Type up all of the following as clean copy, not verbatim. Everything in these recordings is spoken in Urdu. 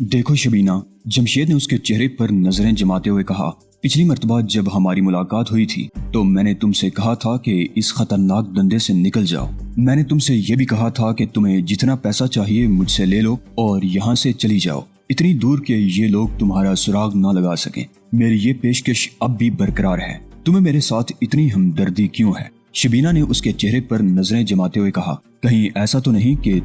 دیکھو شبینہ، جمشید نے اس کے چہرے پر نظریں جماتے ہوئے کہا، پچھلی مرتبہ جب ہماری ملاقات ہوئی تھی تو میں نے تم سے کہا تھا کہ اس خطرناک دندے سے نکل جاؤ۔ میں نے تم سے یہ بھی کہا تھا کہ تمہیں جتنا پیسہ چاہیے مجھ سے لے لو اور یہاں سے چلی جاؤ، اتنی دور کہ یہ لوگ تمہارا سراغ نہ لگا سکیں۔ میری یہ پیشکش اب بھی برقرار ہے، تمہیں میرے ساتھ اتنی ہمدردی کیوں ہے؟ شبینہ نے اس کے چہرے پر نظریں جماتے ہوئے کہا، کہیں ایسا تو نہیں کہ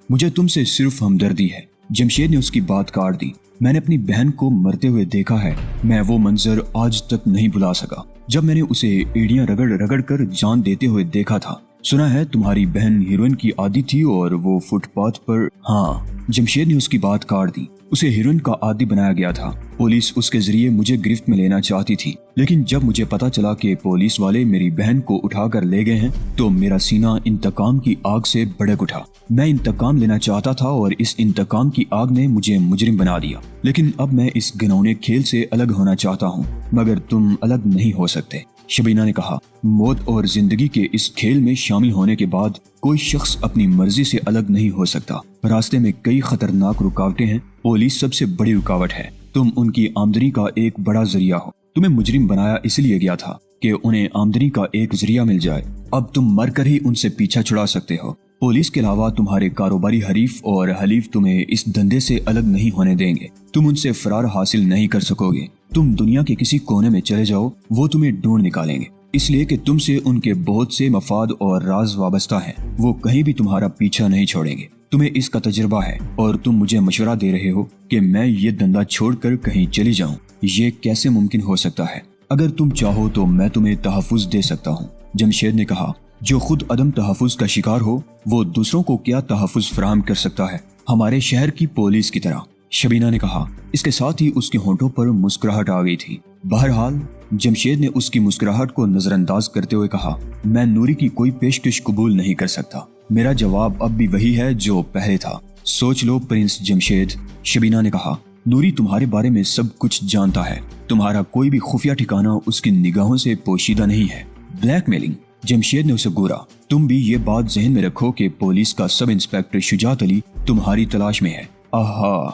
مجھے تم سے صرف ہمدردی ہے؟ جمشید نے اس کی بات کاٹ دی، میں نے اپنی بہن کو مرتے ہوئے دیکھا ہے، میں وہ منظر آج تک نہیں بھلا سکا جب میں نے اسے ایڑیاں رگڑ رگڑ کر جان دیتے ہوئے دیکھا تھا۔ سنا ہے تمہاری بہن ہیروئن کی عادی تھی اور وہ فٹ پاتھ پر۔ ہاں، جمشید نے اس کی بات کاٹ دی، اسے ہیروئن کا عادی بنایا گیا تھا۔ پولیس اس کے ذریعے مجھے گرفت میں لینا چاہتی تھی، لیکن جب مجھے پتا چلا کہ پولیس والے میری بہن کو اٹھا کر لے گئے ہیں تو میرا سینہ انتقام کی آگ سے بھڑک اٹھا۔ میں انتقام لینا چاہتا تھا اور اس انتقام کی آگ نے مجھے مجرم بنا دیا، لیکن اب میں اس گھنونے کھیل سے الگ ہونا چاہتا ہوں، مگر تم الگ نہیں ہو سکتے۔ شبینہ نے کہا، موت اور زندگی کے اس کھیل میں شامل ہونے کے بعد کوئی شخص اپنی مرضی سے الگ نہیں ہو سکتا۔ راستے میں کئی خطرناک رکاوٹیں ہیں، پولیس سب سے بڑی رکاوٹ ہے، تم ان کی آمدنی کا ایک بڑا ذریعہ ہو۔ تمہیں مجرم بنایا اس لیے گیا تھا کہ انہیں آمدنی کا ایک ذریعہ مل جائے، اب تم مر کر ہی ان سے پیچھا چھڑا سکتے ہو۔ پولیس کے علاوہ تمہارے کاروباری حریف اور حلیف تمہیں اس دھندے سے الگ نہیں ہونے دیں گے، تم ان سے فرار حاصل نہیں کر سکو گے۔ تم دنیا کے کسی کونے میں چلے جاؤ، وہ تمہیں ڈھونڈ نکالیں گے، اس لیے کہ تم سے ان کے بہت سے مفاد اور راز وابستہ ہیں، وہ کہیں بھی تمہارا پیچھا نہیں چھوڑیں گے۔ تمہیں اس کا تجربہ ہے اور تم مجھے مشورہ دے رہے ہو کہ میں یہ دھندا چھوڑ کر کہیں چلی جاؤں، یہ کیسے ممکن ہو سکتا ہے؟ اگر تم چاہو تو میں تمہیں تحفظ دے سکتا ہوں۔ جمشید نے کہا، جو خود عدم تحفظ کا شکار ہو وہ دوسروں کو کیا تحفظ فراہم کر سکتا ہے؟ ہمارے شہر کی پولیس کی طرح۔ شبینہ نے کہا، اس کے ساتھ ہی اس کے ہونٹوں پر مسکراہٹ آ گئی تھی۔ بہرحال جمشید نے اس کی مسکراہٹ کو نظر انداز کرتے ہوئے کہا، میں نوری کی کوئی پیشکش قبول نہیں کر سکتا، میرا جواب اب بھی وہی ہے جو پہلے تھا، سوچ لو پرنس جمشید۔ شبینہ نے کہا، نوری تمہارے بارے میں سب کچھ جانتا ہے، تمہارا کوئی بھی خفیہ ٹھکانہ اس کی نگاہوں سے پوشیدہ نہیں ہے۔ Black mailing? جمشید نے اسے گورا، تم بھی یہ بات ذہن میں رکھو کہ پولیس کا سب انسپیکٹر شجاعت علی تمہاری تلاش میں ہے۔ آہا،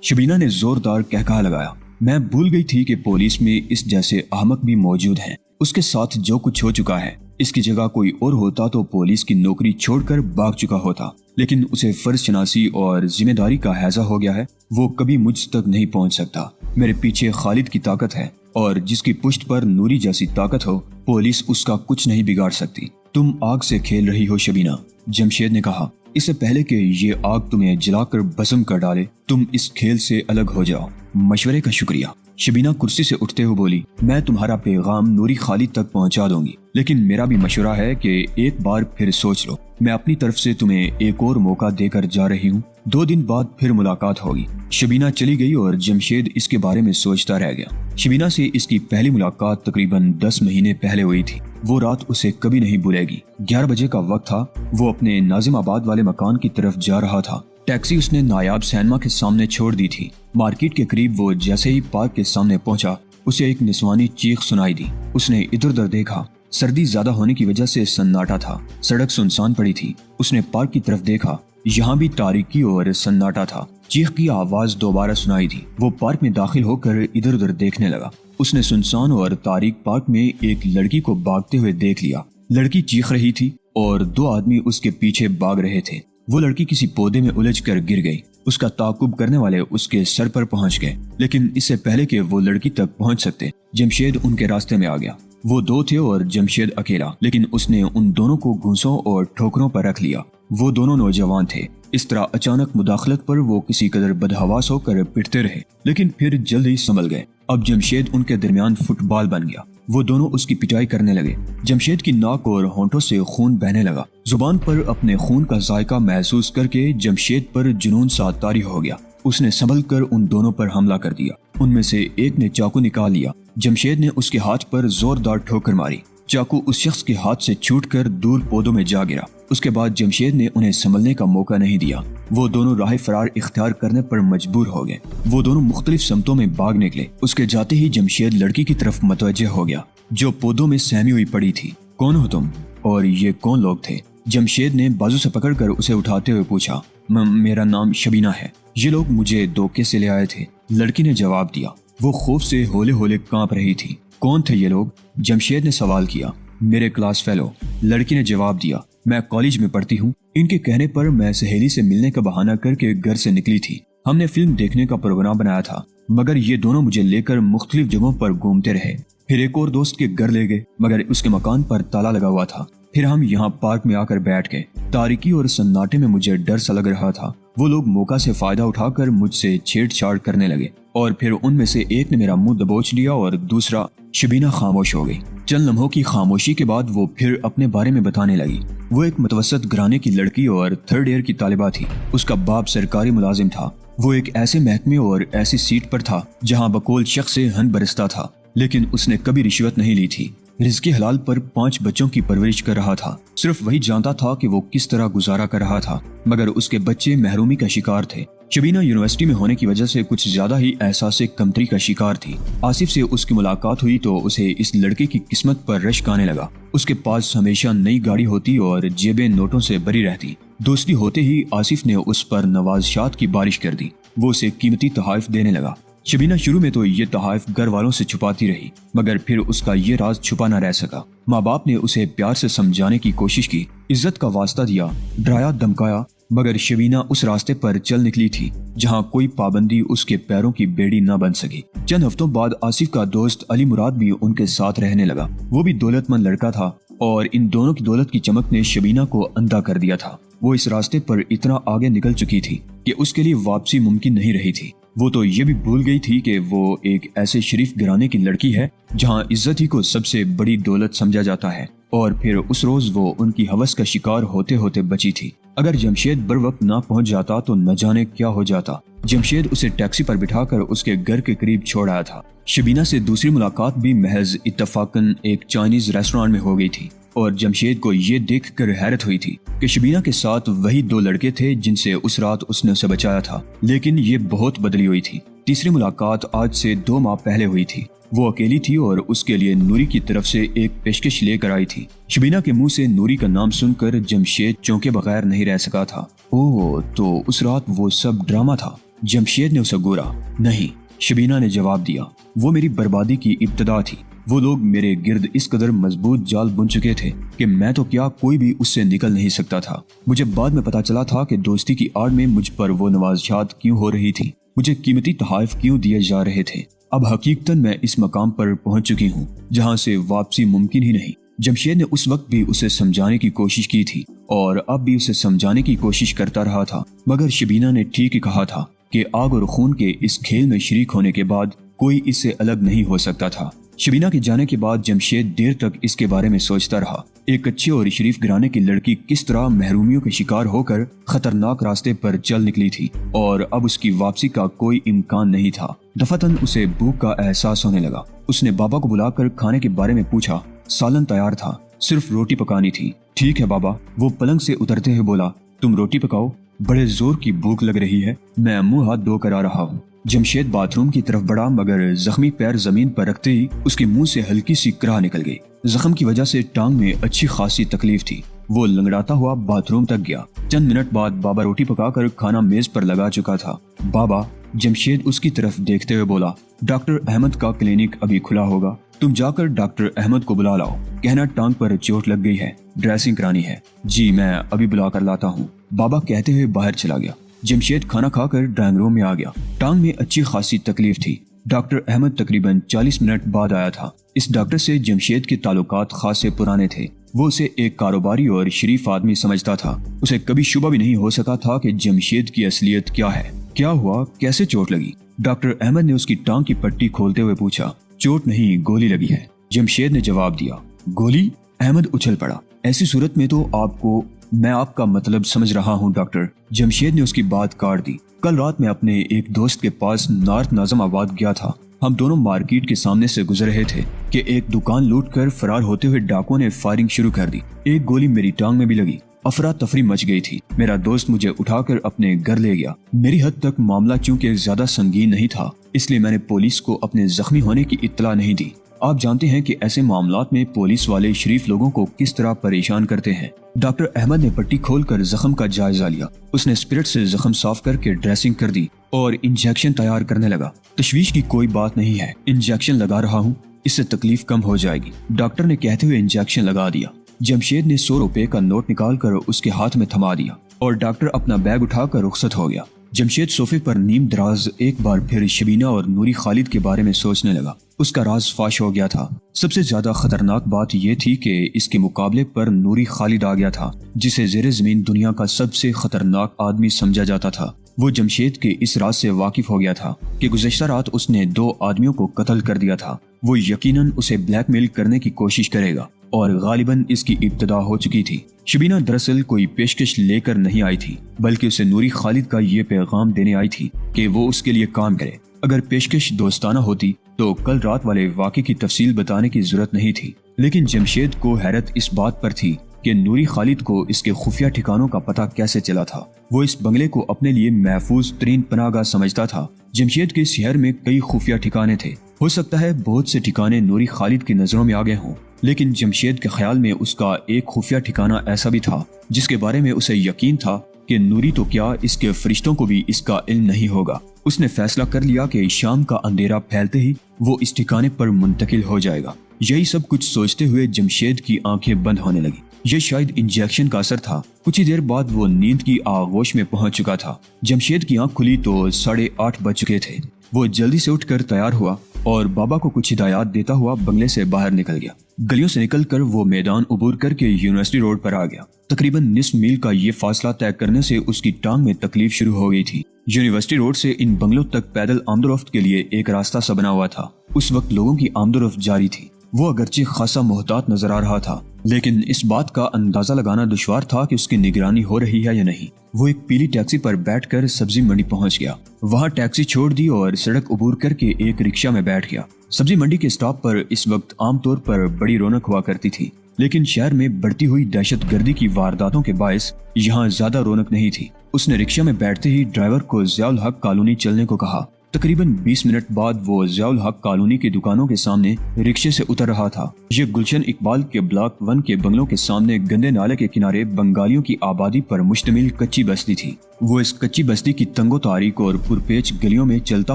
شبینہ نے زوردار کہکہا لگایا، میں بھول گئی تھی کہ پولیس میں اس جیسے احمق بھی موجود ہیں۔ اس کے ساتھ جو کچھ ہو چکا ہے، اس کی جگہ کوئی اور ہوتا تو پولیس کی نوکری چھوڑ کر بھاگ چکا ہوتا، لیکن اسے فرض شناسی اور ذمہ داری کا ہیضہ ہو گیا ہے، وہ کبھی مجھ تک نہیں پہنچ سکتا۔ میرے پیچھے خالد کی طاقت ہے اور جس کی پشت پر نوری جیسی طاقت ہو، پولیس اس کا کچھ نہیں بگاڑ سکتی۔ تم آگ سے کھیل رہی ہو شبینہ، جمشید نے کہا، اس سے پہلے کہ یہ آگ تمہیں جلا کر بھسم کر ڈالے، تم اس کھیل سے الگ ہو جاؤ۔ مشورے کا شکریہ۔ شبینہ کرسی سے اٹھتے ہوئے بولی، میں تمہارا پیغام نوری خالد تک پہنچا دوں گی، لیکن میرا بھی مشورہ ہے کہ ایک بار پھر سوچ لو، میں اپنی طرف سے تمہیں ایک اور موقع دے کر جا رہی ہوں، 2 دن بعد پھر ملاقات ہوگی۔ شبینہ چلی گئی اور جمشید اس کے بارے میں سوچتا رہ گیا۔ شبینہ سے اس کی پہلی ملاقات تقریباً 10 مہینے پہلے ہوئی تھی، وہ رات اسے کبھی نہیں بھولے گی۔ 11 بجے کا وقت تھا، وہ اپنے ناظم آباد والے مکان کی طرف جا رہا تھا۔ ٹیکسی اس نے نایاب سینما کے سامنے چھوڑ دی تھی۔ مارکیٹ کے قریب وہ جیسے ہی پارک کے سامنے پہنچا، اسے ایک نسوانی چیخ سنائی دی۔ اس نے ادھر ادھر دیکھا، سردی زیادہ ہونے کی وجہ سے سناٹا تھا، سڑک سنسان پڑی تھی۔ اس نے پارک کی طرف دیکھا، یہاں بھی تاریکی اور سناٹا تھا۔ چیخ کی آواز دوبارہ سنائی دی۔ وہ پارک میں داخل ہو کر ادھر ادھر دیکھنے لگا۔ اس نے سنسان اور تاریک پارک میں ایک لڑکی کو بھاگتے ہوئے دیکھ لیا۔ لڑکی چیخ رہی تھی اور 2 آدمی اس کے پیچھے بھاگ رہے تھے۔ وہ لڑکی کسی پودے میں الجھ کر گر گئی۔ اس کا تعاقب کرنے والے اس کے سر پر پہنچ گئے، لیکن اس سے پہلے کہ وہ لڑکی تک پہنچ سکتے، جمشید ان کے راستے میں آ گیا۔ وہ 2 تھے اور جمشید اکیلا، لیکن اس نے ان دونوں کو گھونسوں اور ٹھوکروں پر رکھ لیا۔ وہ دونوں نوجوان تھے۔ اس طرح اچانک مداخلت پر وہ کسی قدر بدحواس ہو کر پٹتے رہے، لیکن پھر جلد ہی سنبھل گئے۔ اب جمشید ان کے درمیان فٹ بال بن گیا۔ وہ دونوں اس کی پٹائی کرنے لگے۔ جمشید کی ناک اور ہونٹوں سے خون بہنے لگا۔ زبان پر اپنے خون کا ذائقہ محسوس کر کے جمشید پر جنون سا طاری ہو گیا۔ اس نے سنبھل کر ان دونوں پر حملہ کر دیا۔ ان میں سے ایک نے چاقو نکال لیا۔ جمشید نے اس کے ہاتھ پر زوردار ٹھوکر ماری۔ چاقو اس شخص کے ہاتھ سے چھوٹ کر دور پودوں میں جا گرا۔ اس کے بعد جمشید نے انہیں سنبھلنے کا موقع نہیں دیا۔ وہ دونوں راہ فرار اختیار کرنے پر مجبور ہو گئے۔ وہ دونوں مختلف سمتوں میں بھاگ نکلے۔ اس کے جاتے ہی جمشید لڑکی کی طرف متوجہ ہو گیا جو پودوں میں سہمی ہوئی پڑی تھی۔ کون ہو تم؟ اور یہ کون لوگ تھے؟ جمشید نے بازو سے پکڑ کر اسے اٹھاتے ہوئے پوچھا۔ میرا نام شبینہ ہے، یہ لوگ مجھے دھوکے سے لے آئے تھے، لڑکی نے جواب دیا۔ وہ خوف سے ہولے ہولے کانپ رہی تھی۔ کون تھے یہ لوگ؟ جمشید نے سوال کیا۔ میرے کلاس فیلو، لڑکی نے جواب دیا۔ میں کالج میں پڑھتی ہوں۔ ان کے کہنے پر میں سہیلی سے ملنے کا بہانہ کر کے گھر سے نکلی تھی۔ ہم نے فلم دیکھنے کا پروگرام بنایا تھا، مگر یہ دونوں مجھے لے کر مختلف جگہوں پر گھومتے رہے۔ پھر ایک اور دوست کے گھر لے گئے، مگر اس کے مکان پر تالا لگا ہوا تھا۔ پھر ہم یہاں پارک میں آ کر بیٹھ گئے۔ تاریکی اور سناٹے میں مجھے ڈر سا لگ رہا تھا۔ وہ لوگ موقع سے فائدہ اٹھا کر مجھ سے چھیڑ چھاڑ کرنے لگے، اور پھر ان میں سے ایک نے میرا منہ دبوچ لیا اور دوسرا شبینہ خاموش ہو گئی۔ چند لمحوں کی خاموشی کے بعد وہ پھر اپنے بارے میں بتانے لگی۔ وہ ایک متوسط گھرانے کی لڑکی اور 3rd ایئر کی طالبہ تھی۔ اس کا باپ سرکاری ملازم تھا۔ وہ ایک ایسے محکمے اور ایسی سیٹ پر تھا جہاں بقول شخص سے ہن برستا تھا، لیکن اس نے کبھی رشوت نہیں لی تھی۔ رزق حلال پر 5 بچوں کی پرورش کر رہا تھا۔ صرف وہی جانتا تھا کہ وہ کس طرح گزارا کر رہا تھا، مگر اس کے بچے محرومی کا شکار تھے۔ شبینہ یونیورسٹی میں ہونے کی وجہ سے کچھ زیادہ ہی احساس کمتری کا شکار تھی۔ آصف سے اس کی ملاقات ہوئی تو اسے اس لڑکے کی قسمت پر رشک آنے لگا۔ اس کے پاس ہمیشہ نئی گاڑی ہوتی اور جیبیں نوٹوں سے بھری رہتی۔ دوستی ہوتے ہی آصف نے اس پر نوازشات کی بارش کر دی۔ وہ اسے قیمتی تحائف دینے لگا۔ شبینہ شروع میں تو یہ تحائف گھر والوں سے چھپاتی رہی، مگر پھر اس کا یہ راز چھپا نہ رہ سکا۔ ماں باپ نے اسے پیار سے سمجھانے کی کوشش کی، عزت کا واسطہ دیا، ڈرایا دھمکایا، مگر شبینہ اس راستے پر چل نکلی تھی جہاں کوئی پابندی اس کے پیروں کی بیڑی نہ بن سکی۔ چند ہفتوں بعد آصف کا دوست علی مراد بھی ان کے ساتھ رہنے لگا۔ وہ بھی دولت مند لڑکا تھا، اور ان دونوں کی دولت کی چمک نے شبینہ کو اندھا کر دیا تھا۔ وہ اس راستے پر اتنا آگے نکل چکی تھی کہ اس کے لیے واپسی ممکن نہیں رہی تھی۔ وہ تو یہ بھی بھول گئی تھی کہ وہ ایک ایسے شریف گھرانے کی لڑکی ہے جہاں عزت ہی کو سب سے بڑی دولت سمجھا جاتا ہے، اور پھر اس روز وہ ان کی ہوس کا شکار ہوتے ہوتے بچی تھی۔ اگر جمشید بر وقت نہ پہنچ جاتا تو نہ جانے کیا ہو جاتا۔ جمشید اسے ٹیکسی پر بٹھا کر اس کے گھر کے قریب چھوڑ آیا تھا۔ شبینہ سے دوسری ملاقات بھی محض اتفاقاً ایک چائنیز ریسٹورانٹ میں ہو گئی تھی، اور جمشید کو یہ دیکھ کر حیرت ہوئی تھی کہ شبینہ کے ساتھ وہی 2 لڑکے تھے جن سے اس رات اس نے اسے بچایا تھا، لیکن یہ بہت بدلی ہوئی تھی۔ تیسری ملاقات آج سے 2 ماہ پہلے ہوئی تھی۔ وہ اکیلی تھی اور اس کے لیے نوری کی طرف سے ایک پیشکش لے کر آئی تھی۔ شبینہ کے منہ سے نوری کا نام سن کر جمشید چونکے بغیر نہیں رہ سکا تھا۔ اوہ، تو اس رات وہ سب ڈرامہ تھا؟ جمشید نے اسے گورا۔ نہیں، شبینہ نے جواب دیا، وہ میری بربادی کی ابتدا تھی۔ وہ لوگ میرے گرد اس قدر مضبوط جال بن چکے تھے کہ میں تو کیا کوئی بھی اس سے نکل نہیں سکتا تھا۔ مجھے بعد میں پتا چلا تھا کہ دوستی کی آڑ میں مجھ پر وہ نوازشات کیوں ہو رہی تھی، مجھے قیمتی تحائف کیوں دیے جا رہے تھے۔ اب حقیقتاً میں اس مقام پر پہنچ چکی ہوں جہاں سے واپسی ممکن ہی نہیں۔ جمشید نے اس وقت بھی اسے سمجھانے کی کوشش کی تھی، اور اب بھی اسے سمجھانے کی کوشش کرتا رہا تھا، مگر شبینہ نے ٹھیک ہی کہا تھا کہ آگ اور خون کے اس کھیل میں شریک ہونے کے بعد کوئی اس سے الگ نہیں ہو سکتا تھا۔ شبینہ کے جانے کے بعد جمشید دیر تک اس کے بارے میں سوچتا رہا۔ ایک اچھے اور شریف گھرانے کی لڑکی کس طرح محرومیوں کے شکار ہو کر خطرناک راستے پر چل نکلی تھی، اور اب اس کی واپسی کا کوئی امکان نہیں تھا۔ دفعتاً اسے بھوک کا احساس ہونے لگا۔ اس نے بابا کو بلا کر کھانے کے بارے میں پوچھا۔ سالن تیار تھا، صرف روٹی پکانی تھی۔ ٹھیک ہے بابا، وہ پلنگ سے اترتے ہوئے بولا، تم روٹی پکاؤ، بڑے زور کی بھوک لگ رہی ہے، میں منہ ہاتھ دھو کر آ رہا ہوں۔ جمشید باتھ روم کی طرف بڑھا، مگر زخمی پیر زمین پر رکھتے ہی اس کے منہ سے ہلکی سی کراہ نکل گئی۔ زخم کی وجہ سے ٹانگ میں اچھی خاصی تکلیف تھی۔ وہ لنگڑاتا ہوا باتھ روم تک گیا۔ چند منٹ بعد بابا روٹی پکا کر کھانا میز پر لگا چکا تھا۔ بابا، جمشید اس کی طرف دیکھتے ہوئے بولا، ڈاکٹر احمد کا کلینک ابھی کھلا ہوگا، تم جا کر ڈاکٹر احمد کو بلا لاؤ، کہنا ٹانگ پر چوٹ لگ گئی ہے، ڈریسنگ کرانی ہے۔ جی، میں ابھی بلا کر لاتا ہوں، بابا کہتے ہوئے باہر چلا گیا۔ جمشید کھانا کھا کر ڈرائنگ روم میں آ گیا۔ ٹانگ میں اچھی خاصی تکلیف تھی۔ ڈاکٹر احمد تقریباً 40 منٹ بعد آیا تھا۔ اس ڈاکٹر سے جمشید کے تعلقات خاصے پرانے تھے۔ وہ اسے ایک کاروباری اور شریف آدمی سمجھتا تھا۔ اسے کبھی شبہ بھی نہیں ہو سکا تھا کہ جمشید کی اصلیت کیا ہے۔ کیا ہوا، کیسے چوٹ لگی؟ ڈاکٹر احمد نے اس کی ٹانگ کی پٹی کھولتے ہوئے پوچھا۔ چوٹ نہیں، گولی لگی ہے، جمشید نے جواب دیا۔ گولی؟ احمد اچھل پڑا۔ ایسی صورت میں تو میں آپ کا مطلب سمجھ رہا ہوں ڈاکٹر، جمشید نے اس کی بات کاٹ دی۔ کل رات میں اپنے ایک دوست کے پاس نارتھ ناظم آباد گیا تھا۔ ہم دونوں مارکیٹ کے سامنے سے گزر رہے تھے کہ ایک دکان لوٹ کر فرار ہوتے ہوئے ڈاکوں نے فائرنگ شروع کر دی۔ ایک گولی میری ٹانگ میں بھی لگی۔ افراتفری مچ گئی تھی۔ میرا دوست مجھے اٹھا کر اپنے گھر لے گیا۔ میری حد تک معاملہ چونکہ زیادہ سنگین نہیں تھا، اس لیے میں نے پولیس کو اپنے زخمی ہونے کی اطلاع نہیں دی۔ آپ جانتے ہیں کہ ایسے معاملات میں پولیس والے شریف لوگوں کو کس طرح پریشان کرتے ہیں۔ ڈاکٹر احمد نے پٹی کھول کر زخم کا جائزہ لیا۔ اس نے اسپرٹ سے زخم صاف کر کے ڈریسنگ کر دی اور انجیکشن تیار کرنے لگا۔ تشویش کی کوئی بات نہیں ہے، انجیکشن لگا رہا ہوں، اس سے تکلیف کم ہو جائے گی، ڈاکٹر نے کہتے ہوئے انجیکشن لگا دیا۔ جمشید نے 100 روپے کا نوٹ نکال کر اس کے ہاتھ میں تھما دیا اور ڈاکٹر اپنا بیگ اٹھا کر رخصت ہو گیا۔ جمشید صوفے پر نیم دراز ایک بار پھر شبینہ اور نوری خالد کے بارے میں سوچنے لگا۔ اس کا راز فاش ہو گیا تھا۔ سب سے زیادہ خطرناک بات یہ تھی کہ اس کے مقابلے پر نوری خالد آ گیا تھا، جسے زیر زمین دنیا کا سب سے خطرناک آدمی سمجھا جاتا تھا۔ وہ جمشید کے اس راز سے واقف ہو گیا تھا کہ گزشتہ رات اس نے 2 آدمیوں کو قتل کر دیا تھا۔ وہ یقیناً اسے بلیک میل کرنے کی کوشش کرے گا اور غالباً اس کی ابتدا ہو چکی تھی۔ شبینہ دراصل کوئی پیشکش لے کر نہیں آئی تھی، بلکہ اسے نوری خالد کا یہ پیغام دینے آئی تھی کہ وہ اس کے لیے کام کرے۔ اگر پیشکش دوستانہ ہوتی تو کل رات والے واقعے کی تفصیل بتانے کی ضرورت نہیں تھی، لیکن جمشید کو حیرت اس بات پر تھی کہ نوری خالد کو اس کے خفیہ ٹھکانوں کا پتہ کیسے چلا تھا۔ وہ اس بنگلے کو اپنے لیے محفوظ ترین پناہ گاہ سمجھتا تھا۔ جمشید کے شہر میں کئی خفیہ ٹھکانے تھے، ہو سکتا ہے بہت سے ٹھکانے نوری خالد کی نظروں میں آ گئے ہوں، لیکن جمشید کے خیال میں اس کا ایک خفیہ ٹھکانہ ایسا بھی تھا جس کے بارے میں اسے یقین تھا کہ نوری تو کیا اس کے فرشتوں کو بھی اس کا علم نہیں ہوگا۔ اس نے فیصلہ کر لیا کہ شام کا اندھیرا پھیلتے ہی وہ اس ٹھکانے پر منتقل ہو جائے گا۔ یہی سب کچھ سوچتے ہوئے جمشید کی آنکھیں بند ہونے لگی۔ یہ شاید انجیکشن کا اثر تھا۔ کچھ ہی دیر بعد وہ نیند کی آغوش میں پہنچ چکا تھا۔ جمشید کی آنکھ کھلی تو 8:30 بج چکے تھے۔ وہ جلدی سے اٹھ کر تیار ہوا اور بابا کو کچھ ہدایات دیتا ہوا بنگلے سے باہر نکل گیا۔ گلیوں سے نکل کر وہ میدان عبور کر کے یونیورسٹی روڈ پر آ گیا۔ تقریباً نصف میل کا یہ فاصلہ طے کرنے سے اس کی ٹانگ میں تکلیف شروع ہو گئی تھی۔ یونیورسٹی روڈ سے ان بنگلوں تک پیدل آمد و رفت کے لیے ایک راستہ سا بنا ہوا تھا۔ اس وقت لوگوں کی آمد و رفت جاری تھی۔ وہ اگرچہ خاصا محتاط نظر آ رہا تھا، لیکن اس بات کا اندازہ لگانا دشوار تھا کہ اس کی نگرانی ہو رہی ہے یا نہیں۔ وہ ایک پیلی ٹیکسی پر بیٹھ کر سبزی منڈی پہنچ گیا۔ وہاں ٹیکسی چھوڑ دی اور سڑک عبور کر کے ایک رکشہ میں بیٹھ گیا۔ سبزی منڈی کے اسٹاپ پر اس وقت عام طور پر بڑی رونق ہوا کرتی تھی، لیکن شہر میں بڑھتی ہوئی دہشت گردی کی وارداتوں کے باعث یہاں زیادہ رونق نہیں تھی۔ اس نے رکشہ میں بیٹھتے ہی ڈرائیور کو ضیاء الحق کالونی چلنے کو کہا۔ تقریباً 20 منٹ بعد وہ ضیاء الحق کالونی کی دکانوں کے سامنے رکشے سے اتر رہا تھا۔ یہ گلشن اقبال کے بلاک 1 کے بنگلوں کے سامنے گندے نالے کے کنارے بنگالیوں کی آبادی پر مشتمل کچی بستی تھی۔ وہ اس کچی بستی کی تنگ و تاریک اور پرپیچ گلیوں میں چلتا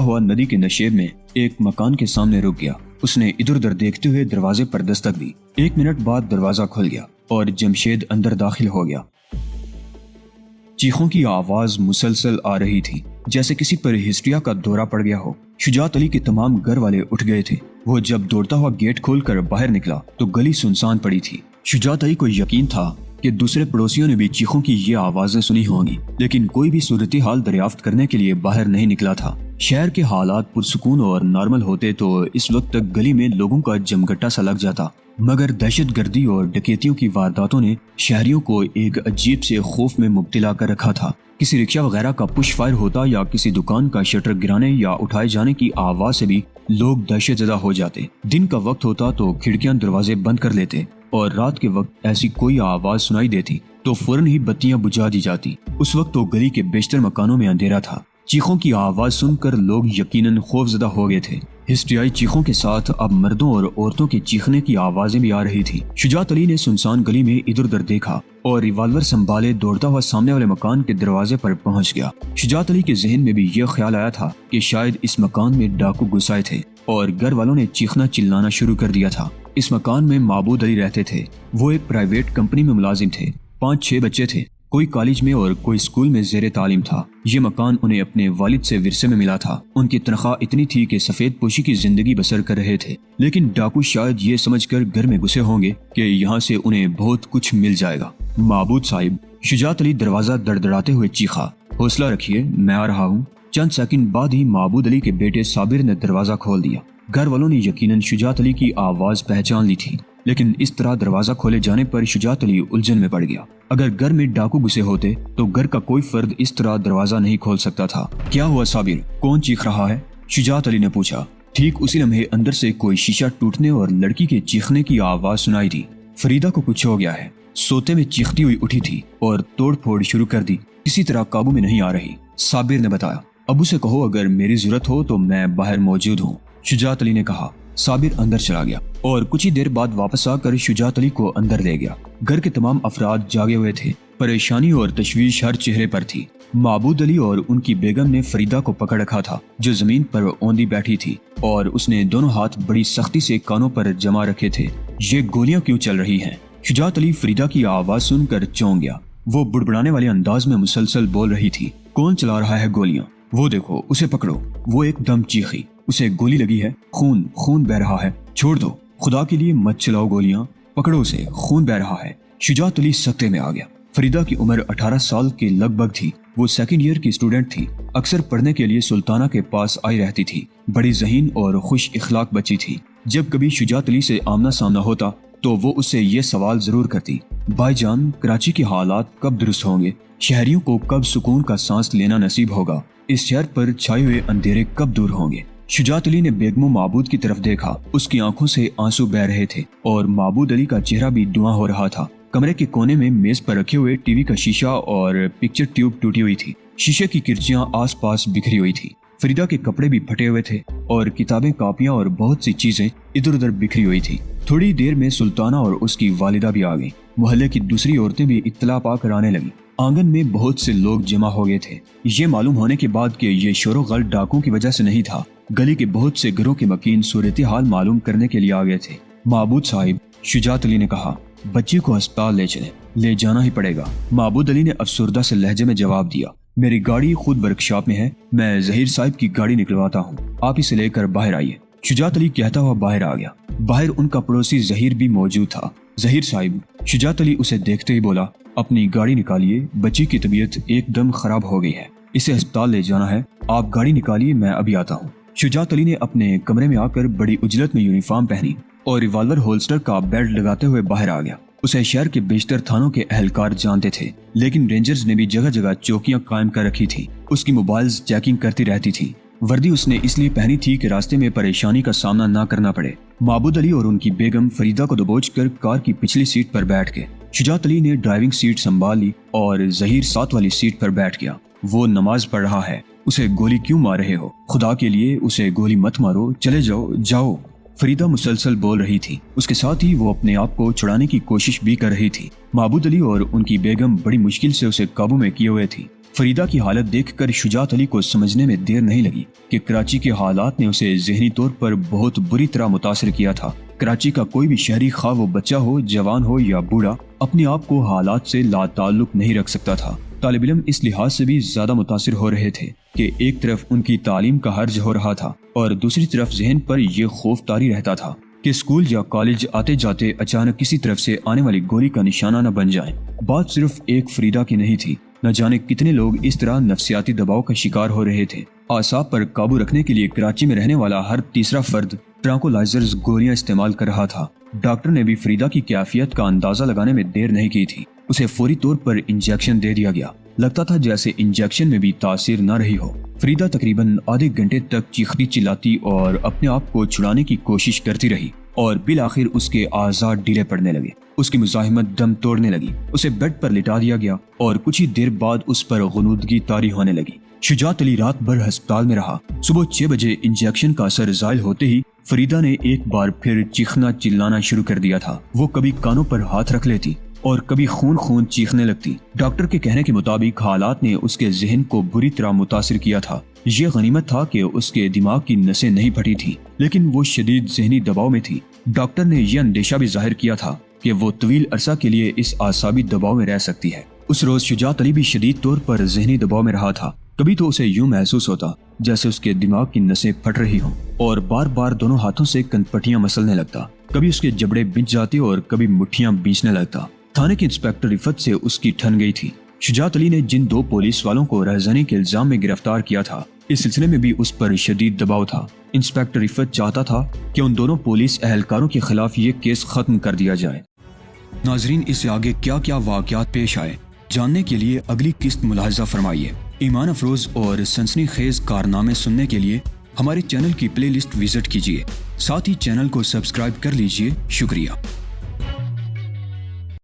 ہوا ندی کے نشیب میں ایک مکان کے سامنے رک گیا۔ اس نے ادھر ادھر دیکھتے ہوئے دروازے پر دستک دی۔ 1 منٹ بعد دروازہ کھل گیا اور جمشید اندر داخل ہو گیا۔ چیخوں کی آواز مسلسل آ رہی تھی، جیسے کسی پر ہسٹریا کا دورہ پڑ گیا ہو۔ شجاعت علی کے تمام گھر والے اٹھ گئے تھے۔ وہ جب دوڑتا ہوا گیٹ کھول کر باہر نکلا تو گلی سنسان پڑی تھی۔ شجاعت علی کو یقین تھا کہ دوسرے پڑوسیوں نے بھی چیخوں کی یہ آوازیں سنی ہوں گی، لیکن کوئی بھی صورتحال دریافت کرنے کے لیے باہر نہیں نکلا تھا۔ شہر کے حالات پرسکون اور نارمل ہوتے تو اس وقت تک گلی میں لوگوں کا جمگٹا سا لگ جاتا، مگر دہشت گردی اور ڈکیتیوں کی وارداتوں نے شہریوں کو ایک عجیب سے خوف میں مبتلا کر رکھا تھا۔ کسی رکشہ وغیرہ کا پش فائر ہوتا یا کسی دکان کا شٹر گرانے یا اٹھائے جانے کی آواز سے بھی لوگ دہشت زدہ ہو جاتے۔ دن کا وقت ہوتا تو کھڑکیاں دروازے بند کر لیتے، اور رات کے وقت ایسی کوئی آواز سنائی دیتی تو فوراً ہی بتیاں بجھا دی جاتی۔ اس وقت تو گلی کے بیشتر مکانوں میں اندھیرا تھا۔ چیخوں کی آواز سن کر لوگ یقیناً خوف زدہ ہو گئے تھے۔ ہسٹریائی چیخوں کے ساتھ اب مردوں اور عورتوں کے چیخنے کی آوازیں بھی آ رہی تھی۔ شجاعت علی نے سنسان گلی میں ادھر ادھر دیکھا اور ریوالور سنبھالے دوڑتا ہوا سامنے والے مکان کے دروازے پر پہنچ گیا۔ شجاعت علی کے ذہن میں بھی یہ خیال آیا تھا کہ شاید اس مکان میں ڈاکو گھس آئے تھے اور گھر والوں نے چیخنا چلانا شروع کر دیا تھا۔ اس مکان میں معبود علی رہتے تھے۔ وہ ایک پرائیویٹ کمپنی میں ملازم تھے۔ 5-6 بچے تھے، کوئی کالج میں اور کوئی اسکول میں زیر تعلیم تھا۔ یہ مکان انہیں اپنے والد سے ورثے میں ملا تھا۔ ان کی تنخواہ اتنی تھی کہ سفید پوشی کی زندگی بسر کر رہے تھے، لیکن ڈاکو شاید یہ سمجھ کر گھر میں گھسے ہوں گے کہ یہاں سے انہیں بہت کچھ مل جائے گا۔ معبود صاحب، شجاعت علی دروازہ دڑدڑاتے ہوئے چیخا، حوصلہ رکھیے، میں آ رہا ہوں۔ چند سیکنڈ بعد ہی معبود علی کے بیٹے صابر نے دروازہ کھول دیا۔ گھر والوں نے یقیناً شجاعت علی کی آواز پہچان لی تھی، لیکن اس طرح دروازہ کھولے جانے پر شجاعت علی الجھن میں پڑ گیا۔ اگر گھر میں ڈاکو گھسے ہوتے تو گھر کا کوئی فرد اس طرح دروازہ نہیں کھول سکتا تھا۔ کیا ہوا صابر، کون چیخ رہا ہے؟ شجاعت علی نے پوچھا۔ ٹھیک اسی لمحے اندر سے کوئی شیشہ ٹوٹنے اور لڑکی کے چیخنے کی آواز سنائی دی۔ فریدہ کو کچھ ہو گیا ہے، سوتے میں چیختی ہوئی اٹھی تھی اور توڑ پھوڑ شروع کر دی، کسی طرح قابو میں نہیں آ رہی۔ صابر نے بتایا، ابو سے کہو اگر میری ضرورت ہو تو میں باہر موجود ہوں۔ شجاعت علی نے کہا، صابر اندر چلا گیا اور کچھ ہی دیر بعد واپس آ کر شجاعت علی کو اندر لے گیا۔ گھر کے تمام افراد جاگے ہوئے تھے، پریشانی اور تشویش ہر چہرے پر تھی۔ معبود علی اور ان کی بیگم نے فریدہ کو پکڑ رکھا تھا جو زمین پر اوندھی بیٹھی تھی، اور اس نے دونوں ہاتھ بڑی سختی سے کانوں پر جما رکھے تھے۔ یہ گولیاں کیوں چل رہی ہیں؟ شجاعت علی فریدہ کی آواز سن کر چونک گیا۔ وہ بڑبڑانے والے انداز میں مسلسل بول رہی تھی، کون چلا رہا ہے گولیاں؟ وہ دیکھو، اسے پکڑو۔ وہ ایک دم چیخی، اسے گولی لگی ہے، خون بہ رہا ہے، چھوڑ دو، خدا کے لیے مت چلاؤ گولیاں، پکڑو اسے، خون بہ رہا ہے۔ شجاعت علی سکتے میں آ گیا۔ فریدہ کی عمر 18 سال کے لگ بھگ تھی۔ وہ سیکنڈ ایئر کی اسٹوڈنٹ تھی، اکثر پڑھنے کے لیے سلطانہ کے پاس آئی رہتی تھی۔ بڑی ذہین اور خوش اخلاق بچی تھی۔ جب کبھی شجاعت علی سے آمنا سامنا ہوتا تو وہ اس سے یہ سوال ضرور کرتی، بھائی جان، کراچی کے حالات کب درست ہوں گے؟ شہریوں کو کب سکون کا سانس لینا نصیب ہوگا؟ اس شہر پر چھائے ہوئے اندھیرے کب دور ہوں گے؟ شجاعت علی نے بیگم و معبود کی طرف دیکھا۔ اس کی آنکھوں سے آنسو بہ رہے تھے اور معبود علی کا چہرہ بھی دھواں ہو رہا تھا۔ کمرے کے کونے میں میز پر رکھے ہوئے ٹی وی کا شیشہ اور پکچر ٹیوب ٹوٹی ہوئی تھی۔ شیشے کی کرچیاں آس پاس بکھری ہوئی تھی۔ فریدہ کے کپڑے بھی پھٹے ہوئے تھے اور کتابیں، کاپیاں اور بہت سی چیزیں ادھر ادھر بکھری ہوئی تھی۔ تھوڑی دیر میں سلطانہ اور اس کی والدہ بھی آ گئیں۔ محلے کی دوسری عورتیں بھی اطلاع پا کر آنے لگیں۔ آنگن میں بہت سے لوگ جمع ہو گئے تھے۔ یہ معلوم ہونے کے بعد کہ یہ شور و غل ڈاکوں کی وجہ سے نہیں تھا، گلی کے بہت سے گھروں کے مکین صورتحال معلوم کرنے کے لیے آ گئے تھے۔ معبود صاحب، شجاعت علی نے کہا، بچی کو ہسپتال لے چلیں، لے جانا ہی پڑے گا۔ معبود علی نے افسردہ سے لہجے میں جواب دیا، میری گاڑی خود ورکشاپ میں ہے، میں ظہیر صاحب کی گاڑی نکلواتا ہوں، آپ اسے لے کر باہر آئیے۔ شجاعت علی کہتا ہوا باہر آ گیا۔ باہر ان کا پڑوسی ظہیر بھی موجود تھا۔ ظہیر صاحب، شجاعت علی اسے دیکھتے ہی بولا، اپنی گاڑی نکالیے، بچی کی طبیعت ایک دم خراب ہو گئی ہے، اسے ہسپتال لے جانا ہے، آپ گاڑی نکالیے، میں ابھی آتا ہوں۔ شجاعت علی نے اپنے کمرے میں آ کر بڑی عجلت میں یونیفارم پہنی اور ریوالور ہولسٹر کا بیلٹ لگاتے ہوئے باہر آ گیا۔ اسے شہر کے بیشتر تھانوں کے اہلکار جانتے تھے، لیکن رینجرز نے بھی جگہ جگہ چوکیاں قائم کر رکھی تھی۔ اس کی موبائلز چیکنگ کرتی رہتی تھی۔ وردی اس نے اس لیے پہنی تھی کہ راستے میں پریشانی کا سامنا نہ کرنا پڑے۔ معبود علی اور ان کی بیگم فریدہ کو دبوچ کر کار کی پچھلی سیٹ پر بیٹھ گئے۔ شجاعت علی نے ڈرائیونگ سیٹ سنبھال لی اور ظہیر ساتھ والی سیٹ پر بیٹھ گیا۔ وہ نماز پڑھ رہا ہے، اسے گولی کیوں مار رہے ہو؟ خدا کے لیے اسے گولی مت مارو، چلے جاؤ جاؤ۔ فریدہ مسلسل بول رہی تھی، اس کے ساتھ ہی وہ اپنے آپ کو چھڑانے کی کوشش بھی کر رہی تھی۔ معبود علی اور ان کی بیگم بڑی مشکل سے اسے قابو میں کیے ہوئے تھی۔ فریدہ کی حالت دیکھ کر شجاعت علی کو سمجھنے میں دیر نہیں لگی کہ کراچی کے حالات نے اسے ذہنی طور پر بہت بری طرح متاثر کیا تھا۔ کراچی کا کوئی بھی شہری، خواہ وہ بچہ ہو، جوان ہو یا بوڑھا، اپنے آپ کو حالات سے لا تعلق نہیں رکھ سکتا تھا۔ طالب علم اس لحاظ سے بھی زیادہ متاثر ہو رہے تھے کہ ایک طرف ان کی تعلیم کا حرج ہو رہا تھا اور دوسری طرف ذہن پر یہ خوف طاری رہتا تھا کہ اسکول یا کالج آتے جاتے اچانک کسی طرف سے آنے والی گولی کا نشانہ نہ بن جائیں۔ بات صرف ایک فریدہ کی نہیں تھی، نہ جانے کتنے لوگ اس طرح نفسیاتی دباؤ کا شکار ہو رہے تھے۔ اعصاب پر قابو رکھنے کے لیے کراچی میں رہنے والا ہر تیسرا فرد ٹرانکولائزرز گولیاں استعمال کر رہا تھا۔ ڈاکٹر نے بھی فریدہ کی کیفیت کا اندازہ لگانے میں دیر نہیں کی تھی۔ اسے فوری طور پر انجیکشن دے دیا گیا۔ لگتا تھا جیسے انجیکشن میں بھی تاثیر نہ رہی ہو۔ فریدہ تقریباً آدھے گھنٹے تک چیختی چلاتی اور اپنے آپ کو چھڑانے کی کوشش کرتی رہی اور بالآخر اس کے اعضاء ڈھیلے پڑنے لگے۔ اس کی مزاحمت دم توڑنے لگی۔ اسے بیڈ پر لٹا دیا گیا اور کچھ ہی دیر بعد اس پر غنودگی طاری ہونے لگی۔ شجاعت علی رات بھر ہسپتال میں رہا۔ صبح 6 بجے انجیکشن کا اثر زائل ہوتے ہی فریدہ نے ایک بار پھر چیخنا چلانا شروع کر دیا تھا۔ وہ کبھی کانوں پر ہاتھ رکھ لیتی اور کبھی خون چیخنے لگتی۔ ڈاکٹر کے کہنے کے مطابق حالات نے اس کے ذہن کو بری طرح متاثر کیا تھا۔ یہ غنیمت تھا کہ اس کے دماغ کی نسیں نہیں پھٹی تھی، لیکن وہ شدید ذہنی دباؤ میں تھی۔ ڈاکٹر نے یہ اندیشہ بھی ظاہر کیا تھا کہ وہ طویل عرصہ کے لیے اس اعصابی دباؤ میں رہ سکتی ہے۔ اس روز شجاعت علی بھی شدید طور پر ذہنی دباؤ میں رہا تھا۔ کبھی تو اسے یوں محسوس ہوتا جیسے اس کے دماغ کی نسیں پھٹ رہی ہوں اور بار بار دونوں ہاتھوں سے کنپٹیاں مسلنے لگتا۔ کبھی اس کے جبڑے بنچ جاتے اور کبھی مٹھیاں بیچنے لگتا۔ تھانے کے انسپیکٹر رفت سے اس کی ٹھن گئی تھی۔ شجاعت علی نے جن 2 پولیس والوں کو رہزنی کے الزام میں گرفتار کیا تھا، اس سلسلے میں بھی اس پر شدید دباؤ تھا۔ انسپیکٹر رفت چاہتا تھا کہ ان دونوں پولیس اہلکاروں کے خلاف یہ کیس ختم کر دیا جائے۔ ناظرین، اس سے آگے کیا کیا واقعات پیش آئے جاننے کے لیے اگلی قسط ملاحظہ فرمائیے۔ ایمان افروز اور سنسنی خیز کارنامے سننے کے لیے ہمارے چینل کی پلے لسٹ وزٹ کیجیے، ساتھ ہی چینل کو سبسکرائب کر لیجیے۔ شکریہ۔